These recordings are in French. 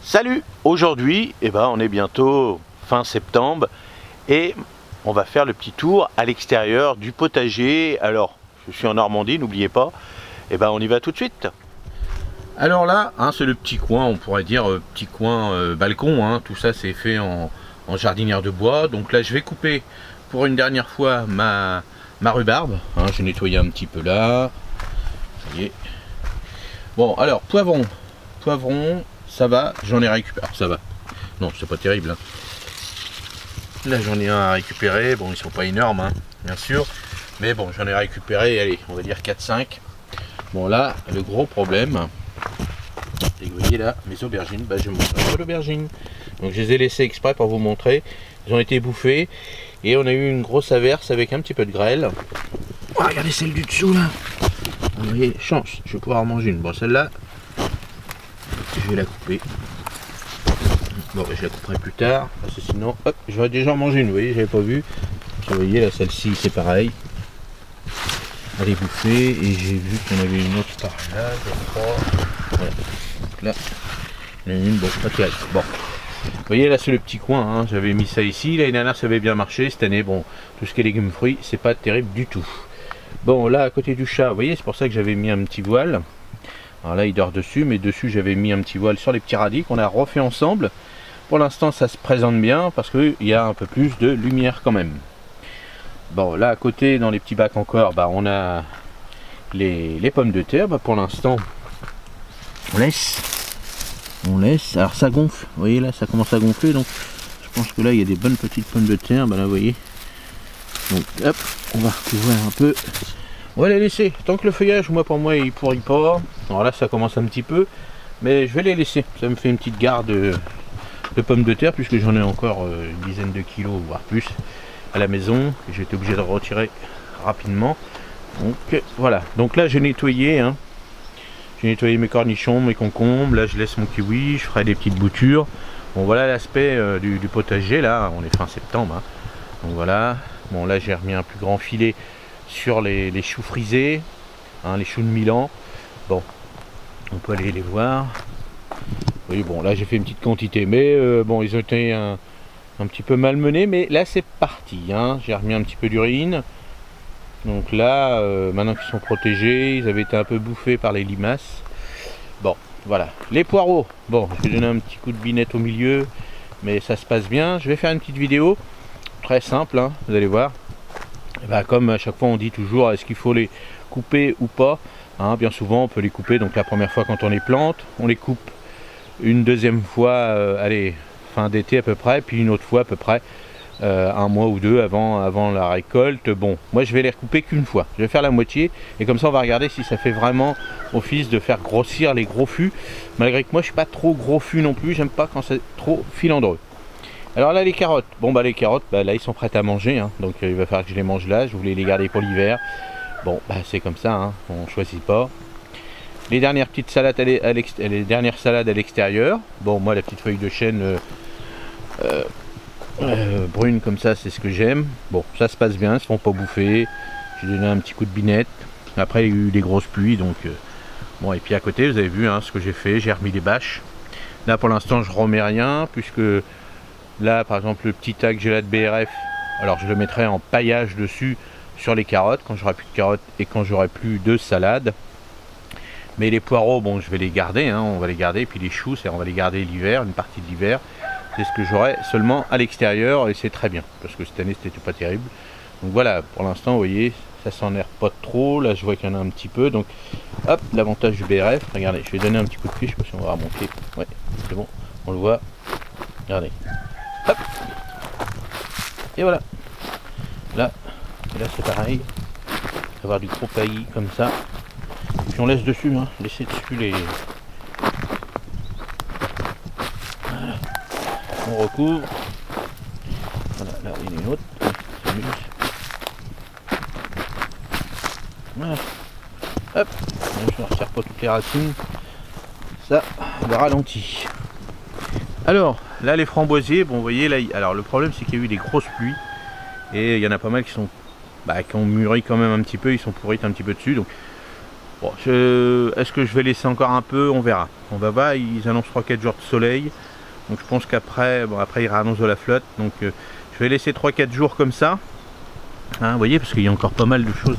Salut! Aujourd'hui, on est bientôt fin septembre et on va faire le petit tour à l'extérieur du potager. Alors, je suis en Normandie, n'oubliez pas, on y va tout de suite. Alors là, c'est le petit coin, on pourrait dire petit coin balcon, tout ça c'est fait en jardinière de bois. Donc là, je vais couper pour une dernière fois ma rhubarbe. J'ai nettoyé un petit peu là. Vous voyez. Bon, alors, poivron, ça va, j'en ai récupéré. Ça va. Non, c'est pas terrible. Là, j'en ai un à récupérer. Bon, ils sont pas énormes, bien sûr. Mais bon, j'en ai récupéré, allez, on va dire 4-5. Bon, là, le gros problème, et vous voyez là, mes aubergines, je montre pas l'aubergine. Donc, je les ai laissées exprès pour vous montrer. Ils ont été bouffés. Et on a eu une grosse averse avec un petit peu de grêle. Oh, regardez celle du dessous, là. Vous voyez, chance, je vais pouvoir en manger une. Bon, celle-là, je vais la couper. Bon, je la couperai plus tard, parce que sinon, hop, je vais déjà en manger une. Vous voyez, j'avais pas vu. Vous voyez, là, celle-ci, c'est pareil. Elle est bouffée, et j'ai vu qu'il y en avait une autre par là, je crois. Voilà. Donc là, il y en a une, bon, pas terrible. Bon. Vous voyez, là, c'est le petit coin, j'avais mis ça ici. L'année dernière, ça avait bien marché. Cette année, bon, tout ce qui est légumes fruits, c'est pas terrible du tout. Bon, là, à côté du chat, vous voyez, c'est pour ça que j'avais mis un petit voile. Alors là, il dort dessus, mais dessus, j'avais mis un petit voile sur les petits radis qu'on a refait ensemble. Pour l'instant, ça se présente bien parce qu'il y a un peu plus de lumière quand même. Bon, là, à côté, dans les petits bacs encore, on a les pommes de terre. Pour l'instant, on laisse. Alors, ça gonfle. Vous voyez, là, ça commence à gonfler. Donc, je pense que là, il y a des bonnes petites pommes de terre. Là, vous voyez. Donc, hop, on va recouvrir un peu. On va les laisser. Tant que le feuillage, pour moi, il pourrit pas. Alors là, ça commence un petit peu. Mais je vais les laisser. Ça me fait une petite garde de pommes de terre, puisque j'en ai encore une dizaine de kilos, voire plus, à la maison. J'ai été obligé de retirer rapidement. Donc, voilà. Donc là, j'ai nettoyé. J'ai nettoyé mes cornichons, mes concombres. Là, je laisse mon kiwi. Je ferai des petites boutures. Bon, voilà l'aspect du potager. Là, on est fin septembre. Donc voilà. Bon, là, j'ai remis un plus grand filet sur les choux frisés, les choux de Milan. Bon, on peut aller les voir. Oui, bon, là j'ai fait une petite quantité, mais bon, ils ont été un petit peu malmenés, mais là c'est parti. J'ai remis un petit peu d'urine. Donc là, maintenant qu'ils sont protégés, ils avaient été un peu bouffés par les limaces. Bon, voilà. Les poireaux, bon, je vais donner un petit coup de binette au milieu, mais ça se passe bien. Je vais faire une petite vidéo très simple, vous allez voir. Comme à chaque fois on dit toujours, est-ce qu'il faut les couper ou pas, bien souvent on peut les couper. Donc la première fois quand on les plante, on les coupe. Une deuxième fois, allez, fin d'été à peu près, puis une autre fois à peu près un mois ou deux avant la récolte. Bon, moi je vais les recouper qu'une fois, je vais faire la moitié, et comme ça on va regarder si ça fait vraiment office de faire grossir les gros fûts, malgré que moi je suis pas trop gros fût non plus, j'aime pas quand c'est trop filandreux. Alors là, les carottes, les carottes, là ils sont prêts à manger, donc il va falloir que je les mange là. Je voulais les garder pour l'hiver. Bon, c'est comme ça, on choisit pas. Les dernières petites salades les dernières salades à l'extérieur. Bon, moi la petite feuille de chêne brune comme ça, c'est ce que j'aime. Bon, ça se passe bien, ils se font pas bouffer. J'ai donné un petit coup de binette. Après, il y a eu des grosses pluies, donc bon. Et puis à côté, vous avez vu ce que j'ai fait. J'ai remis les bâches. Là, pour l'instant, je remets rien puisque là, par exemple, le petit tag j'ai là de BRF, alors je le mettrai en paillage dessus sur les carottes, quand j'aurai plus de carottes et quand j'aurai plus de salade. Mais les poireaux, bon, je vais les garder, on va les garder. Et puis les choux, on va les garder l'hiver, une partie de l'hiver. C'est ce que j'aurai seulement à l'extérieur, et c'est très bien, parce que cette année, c'était pas terrible. Donc voilà, pour l'instant, vous voyez, ça s'ennerve pas trop. Là, je vois qu'il y en a un petit peu. Donc, hop, l'avantage du BRF, regardez, je vais donner un petit coup de pied, je sais pas si on va remonter. Ouais, c'est bon, on le voit. Regardez. Hop. Et voilà. Là c'est pareil. Avoir du gros paillis comme ça. Et puis on laisse dessus, laisser dessus les. Voilà. On recouvre. Voilà, là il y en a une autre. Voilà. Hop. Je ne resserre pas toutes les racines. Ça, le ralenti. Alors, là les framboisiers, bon vous voyez là, alors le problème c'est qu'il y a eu des grosses pluies et il y en a pas mal qui sont qui ont mûri quand même un petit peu, ils sont pourris un petit peu dessus. Donc Bon, est-ce que je vais laisser encore un peu? On verra. On va voir, ils annoncent 3-4 jours de soleil. Donc je pense qu'après, bon, après ils annoncent de la flotte. Donc je vais laisser 3-4 jours comme ça. Hein, vous voyez, parce qu'il y a encore pas mal de choses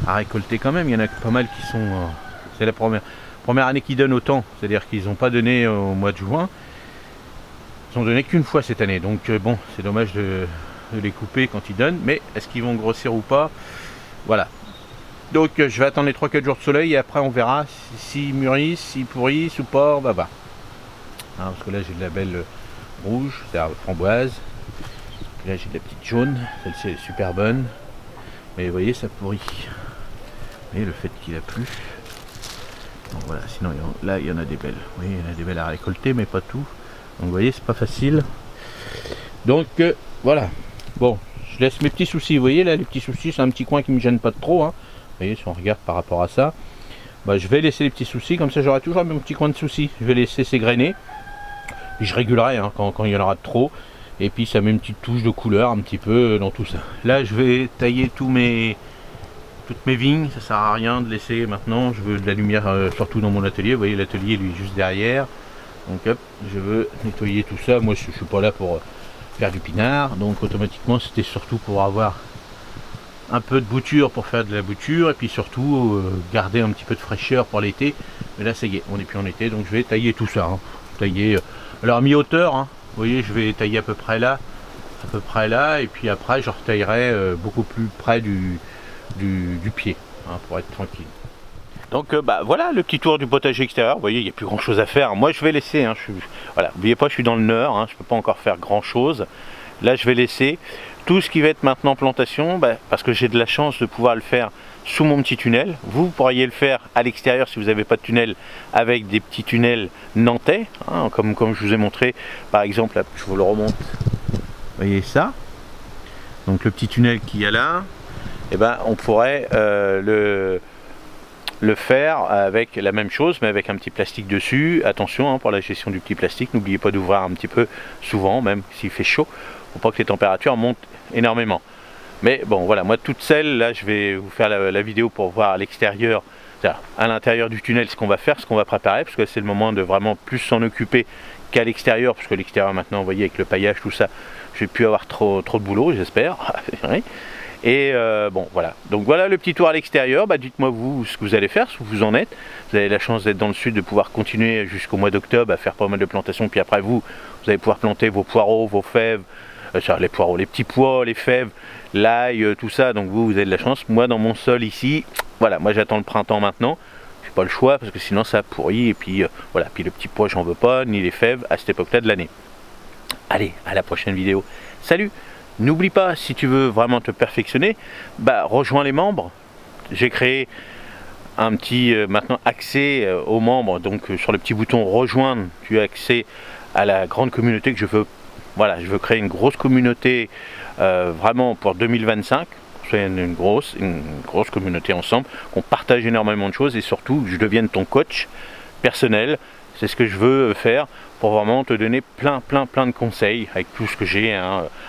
à récolter quand même. Il y en a pas mal qui sont... c'est la première année qu'ils donnent autant. C'est-à-dire qu'ils n'ont pas donné au mois de juin. Ils n'ont donné qu'une fois cette année. Donc bon, c'est dommage de les couper quand ils donnent. Mais est-ce qu'ils vont grossir ou pas? Voilà. Donc je vais attendre les 3-4 jours de soleil et après on verra s'ils mûrissent, s'ils pourrissent ou pas, on va voir. Hein, parce que là j'ai de la belle rouge, c'est-à-dire framboise. Puis là j'ai de la petite jaune, celle-ci est super bonne. Mais vous voyez, ça pourrit. Et le fait qu'il a plu. Donc voilà, sinon là il y en a des belles. Oui, il y en a des belles à récolter, mais pas tout. Donc vous voyez, c'est pas facile. Donc voilà. Bon, je laisse mes petits soucis. Vous voyez là, les petits soucis, c'est un petit coin qui me gêne pas trop. Hein. Vous voyez, si on regarde par rapport à ça, bah, je vais laisser les petits soucis, comme ça j'aurai toujours mon petit coin de soucis. Je vais laisser s'égrainer, puis je régulerai hein, quand il y en aura trop, et puis ça met une petite touche de couleur un petit peu dans tout ça. Là je vais tailler toutes mes vignes, ça sert à rien de laisser maintenant, je veux de la lumière surtout dans mon atelier. Vous voyez, l'atelier lui est juste derrière, donc hop, je veux nettoyer tout ça. Moi je suis pas là pour faire du pinard, donc automatiquement c'était surtout pour avoir un peu de bouture pour faire de la bouture et puis surtout garder un petit peu de fraîcheur pour l'été. Mais là ça y est, on n'est plus en été, donc je vais tailler tout ça hein. Tailler alors mi-hauteur hein. Vous voyez, je vais tailler à peu près là, et puis après je retaillerai beaucoup plus près du pied hein, pour être tranquille. Donc bah voilà le petit tour du potager extérieur. Vous voyez, il n'y a plus grand chose à faire. Moi je vais laisser hein, voilà, n'oubliez pas, je suis dans le nord hein, je peux pas encore faire grand chose. Là je vais laisser tout ce qui va être maintenant plantation, bah, parce que j'ai de la chance de pouvoir le faire sous mon petit tunnel. Vous pourriez le faire à l'extérieur si vous n'avez pas de tunnel, avec des petits tunnels nantais, hein, comme je vous ai montré. Par exemple, là, je vous le remonte. Vous voyez ça? Donc le petit tunnel qu'il y a là, eh ben, on pourrait le faire avec la même chose, mais avec un petit plastique dessus. Attention hein, pour la gestion du petit plastique, n'oubliez pas d'ouvrir un petit peu souvent, même s'il fait chaud, pour pas que les températures montent énormément. Mais bon voilà, moi toute celle là je vais vous faire la vidéo pour voir à l'extérieur, à l'intérieur du tunnel ce qu'on va faire, ce qu'on va préparer, parce que c'est le moment de vraiment plus s'en occuper qu'à l'extérieur, parce que l'extérieur maintenant vous voyez avec le paillage tout ça, je vais plus avoir trop de boulot j'espère. Et bon voilà, donc voilà le petit tour à l'extérieur. Bah, dites-moi vous ce que vous allez faire, si vous en êtes. Vous avez la chance d'être dans le sud, de pouvoir continuer jusqu'au mois d'octobre à faire pas mal de plantations, puis après vous allez pouvoir planter vos poireaux, vos fèves, les poireaux, les petits pois, les fèves, l'ail, tout ça. Donc vous avez de la chance. Moi dans mon sol ici, voilà, moi j'attends le printemps maintenant. J'ai pas le choix parce que sinon ça pourrit. Et puis voilà, puis le petit pois j'en veux pas, ni les fèves à cette époque-là de l'année. Allez, à la prochaine vidéo. Salut! N'oublie pas, si tu veux vraiment te perfectionner, bah rejoins les membres. J'ai créé un petit maintenant accès aux membres, donc sur le petit bouton rejoindre, tu as accès à la grande communauté que je veux. Voilà, je veux créer une grosse communauté vraiment pour 2025. C'est une grosse communauté ensemble, qu'on partage énormément de choses et surtout que je devienne ton coach personnel. C'est ce que je veux faire pour vraiment te donner plein de conseils avec tout ce que j'ai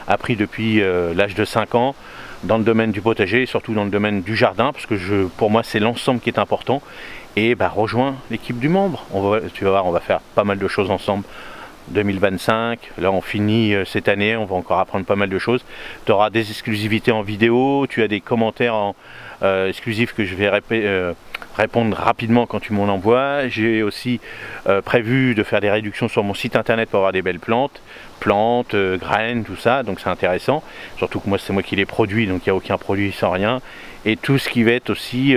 appris depuis l'âge de 5 ans dans le domaine du potager et surtout dans le domaine du jardin, parce que pour moi c'est l'ensemble qui est important. Et bah, rejoins l'équipe du membre. Tu vas voir, on va faire pas mal de choses ensemble. 2025, là on finit cette année, on va encore apprendre pas mal de choses. Tu auras des exclusivités en vidéo, tu as des commentaires exclusifs que je vais répondre rapidement quand tu m'en envoies. J'ai aussi prévu de faire des réductions sur mon site internet pour avoir des belles plantes, graines, tout ça, donc c'est intéressant. Surtout que moi c'est moi qui les produis, donc il n'y a aucun produit sans rien. Et tout ce qui va être aussi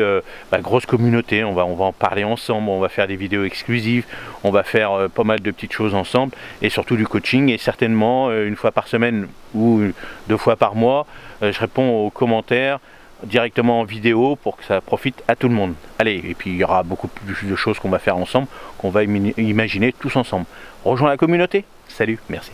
grosse communauté, on va en parler ensemble, on va faire des vidéos exclusives, on va faire pas mal de petites choses ensemble, et surtout du coaching, et certainement une fois par semaine ou 2 fois par mois, je réponds aux commentaires directement en vidéo pour que ça profite à tout le monde. Allez, et puis il y aura beaucoup plus de choses qu'on va faire ensemble, qu'on va imaginer tous ensemble. Rejoins la communauté. Salut, merci.